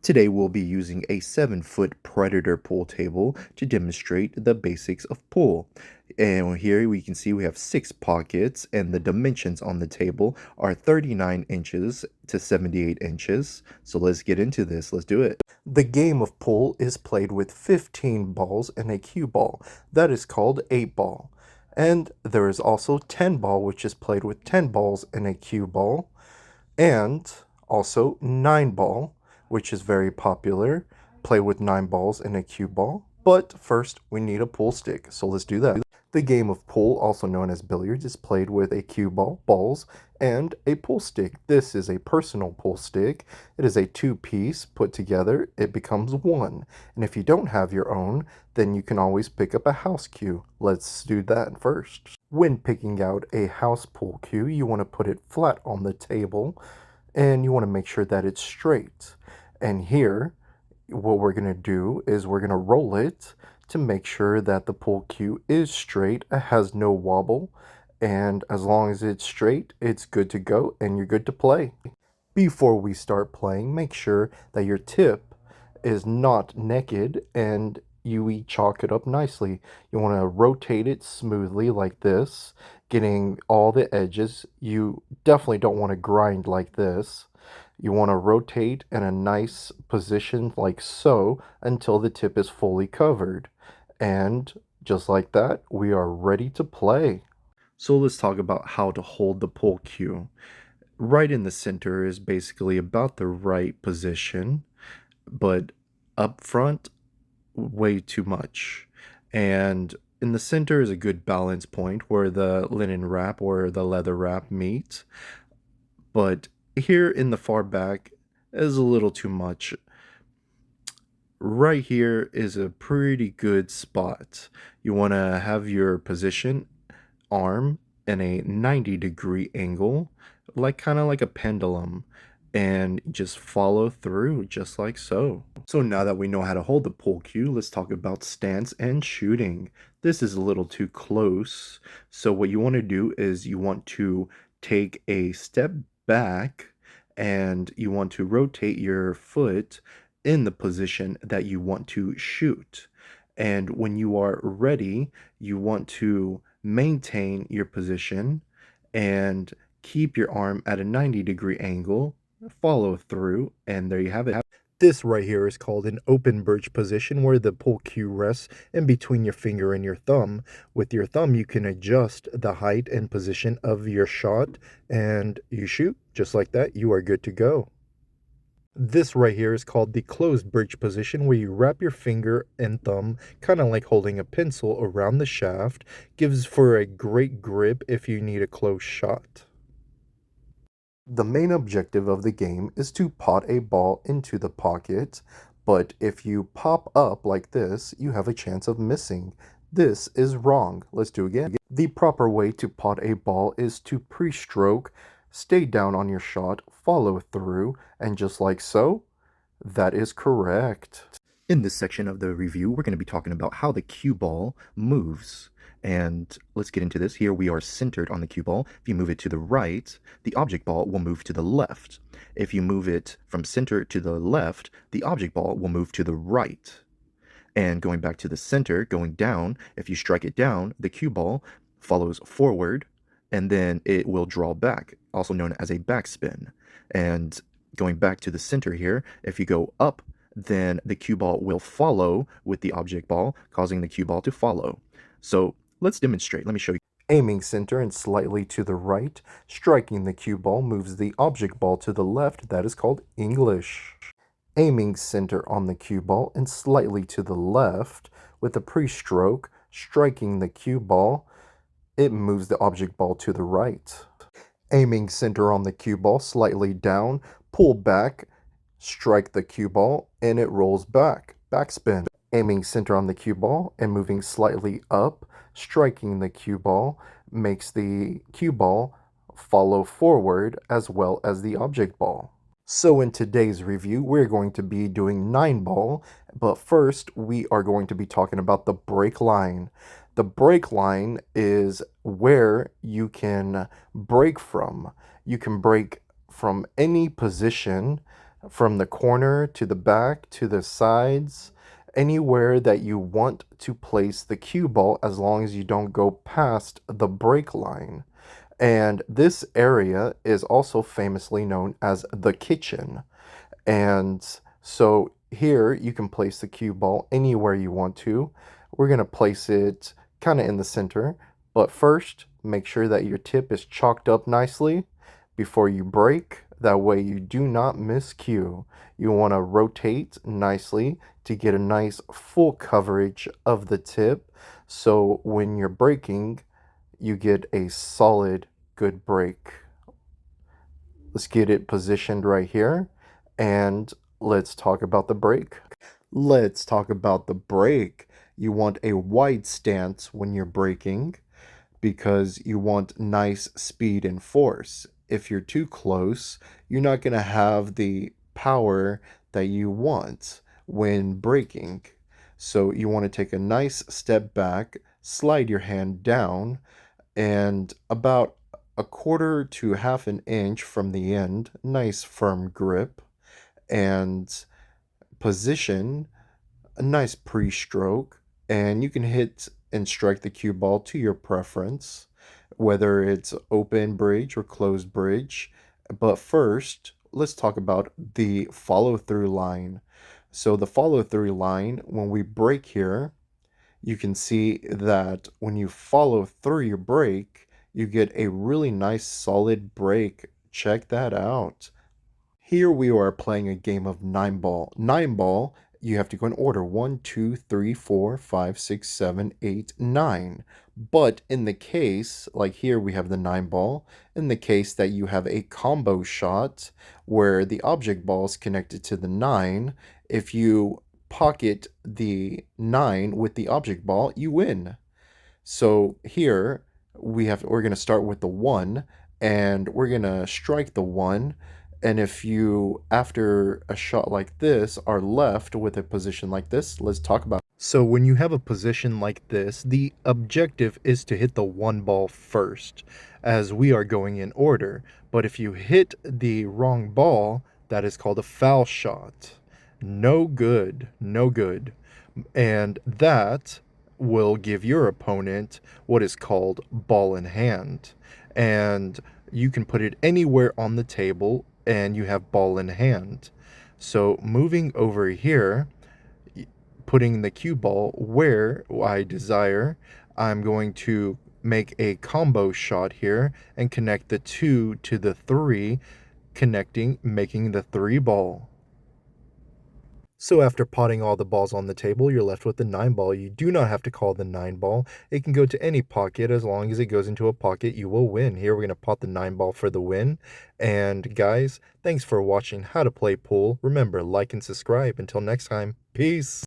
Today we'll be using a 7-foot Predator pool table to demonstrate the basics of pool. And here we can see we have 6 pockets, and the dimensions on the table are 39 inches to 78 inches. So let's get into this. Let's do it. The game of pool is played with 15 balls and a cue ball. That is called 8 ball. And there is also 10 ball, which is played with 10 balls and a cue ball. And also 9 ball, which is very popular. Play with 9 balls and a cue ball. But first, we need a pool stick, so let's do that. The game of pool, also known as billiards, is played with a cue ball, balls, and a pool stick. This is a personal pool stick. It is a 2-piece put together. It becomes 1. And if you don't have your own, then you can always pick up a house cue. Let's do that first. When picking out a house pool cue, you want to put it flat on the table, and you want to make sure that it's straight. And here, what we're going to do is we're going to roll it to make sure that the pool cue is straight, it has no wobble, and as long as it's straight, it's good to go and you're good to play. Before we start playing, make sure that your tip is not naked and you chalk it up nicely. You want to rotate it smoothly like this, getting all the edges. You definitely don't want to grind like this. You want to rotate in a nice position like so until the tip is fully covered. And just like that, we are ready to play. So let's talk about how to hold the pool cue. Right in the center is basically about the right position, but up front, way too much. And in the center is a good balance point where the linen wrap or the leather wrap meet. But here in the far back is a little too much. Right here is a pretty good spot. You want to have your position arm in a 90-degree angle, like kind of like a pendulum, and just follow through just like so. So now that we know how to hold the pool cue, let's talk about stance and shooting. This is a little too close. So what you want to do is you want to take a step back and you want to rotate your foot in the position that you want to shoot. And when you are ready, you want to maintain your position and keep your arm at a 90-degree angle, follow through, and there you have it. This right here is called an open birch position where the pull cue rests in between your finger and your thumb. With your thumb, you can adjust the height and position of your shot and you shoot. Just like that, you are good to go. This right here is called the closed bridge position where you wrap your finger and thumb kind of like holding a pencil around the shaft. Gives for a great grip if you need a close shot. The main objective of the game is to pot a ball into the pocket, but if you pop up like this, you have a chance of missing. This is wrong. Let's do it again. The proper way to pot a ball is to pre-stroke, stay down on your shot, follow through, and just like so, that is correct. In this section of the review, we're going to be talking about how the cue ball moves. And let's get into this. Here we are centered on the cue ball. If you move it to the right, the object ball will move to the left. If you move it from center to the left, the object ball will move to the right. And going back to the center, going down, if you strike it down, the cue ball follows forward, and then it will draw back, also known as a backspin. And going back to the center here, if you go up, then the cue ball will follow with the object ball, causing the cue ball to follow. So let's demonstrate. Let me show you. Aiming center and slightly to the right, striking the cue ball moves the object ball to the left. That is called English. Aiming center on the cue ball and slightly to the left with a pre-stroke, striking the cue ball, it moves the object ball to the right. Aiming center on the cue ball, slightly down, pull back, strike the cue ball, and it rolls back. Backspin. Aiming center on the cue ball and moving slightly up, striking the cue ball, makes the cue ball follow forward as well as the object ball. So in today's review, we're going to be doing 9 ball, but first we are going to be talking about the break line. The break line is where you can break from. You can break from any position from the corner to the back to the sides, anywhere that you want to place the cue ball as long as you don't go past the break line. And this area is also famously known as the kitchen. And so here you can place the cue ball anywhere you want to. We're going to place it kind of in the center, but first make sure that your tip is chalked up nicely before you break. That way you do not miss cue. You want to rotate nicely to get a nice full coverage of the tip. So when you're breaking, you get a solid, good break. Let's get it positioned right here and let's talk about the break. Let's talk about the break. You want a wide stance when you're breaking because you want nice speed and force. If you're too close, you're not going to have the power that you want when breaking. So you want to take a nice step back, slide your hand down, and about a quarter to half an inch from the end, nice firm grip, and position a nice pre-stroke, and you can hit and strike the cue ball to your preference, whether it's open bridge or closed bridge. But first, let's talk about the follow-through line. So the follow-through line, when we break here, you can see that when you follow through your break, you get a really nice solid break. Check that out. Here we are playing a game of 9 ball. 9 ball, you have to go in order 1, 2, 3, 4, 5, 6, 7, 8, 9. But in the case, like here we have the 9 ball, in the case that you have a combo shot where the object ball is connected to the 9, if you pocket the 9 with the object ball, you win. So here we're going to start with the 1 and we're going to strike the 1, and if you after a shot like this are left with a position like this, let's talk about. So when you have a position like this, the objective is to hit the 1 ball first as we are going in order. But if you hit the wrong ball, that is called a foul shot. No good, no good. And that will give your opponent what is called ball in hand. And you can put it anywhere on the table and you have ball in hand. So moving over here, putting the cue ball where I desire, I'm going to make a combo shot here and connect the 2 to the 3, connecting, making the 3 ball. So after potting all the balls on the table, you're left with the 9 ball. You do not have to call the 9 ball. It can go to any pocket. As long as it goes into a pocket, you will win. Here we're going to pot the 9 ball for the win. And guys, thanks for watching How to Play Pool. Remember, like and subscribe. Until next time, peace.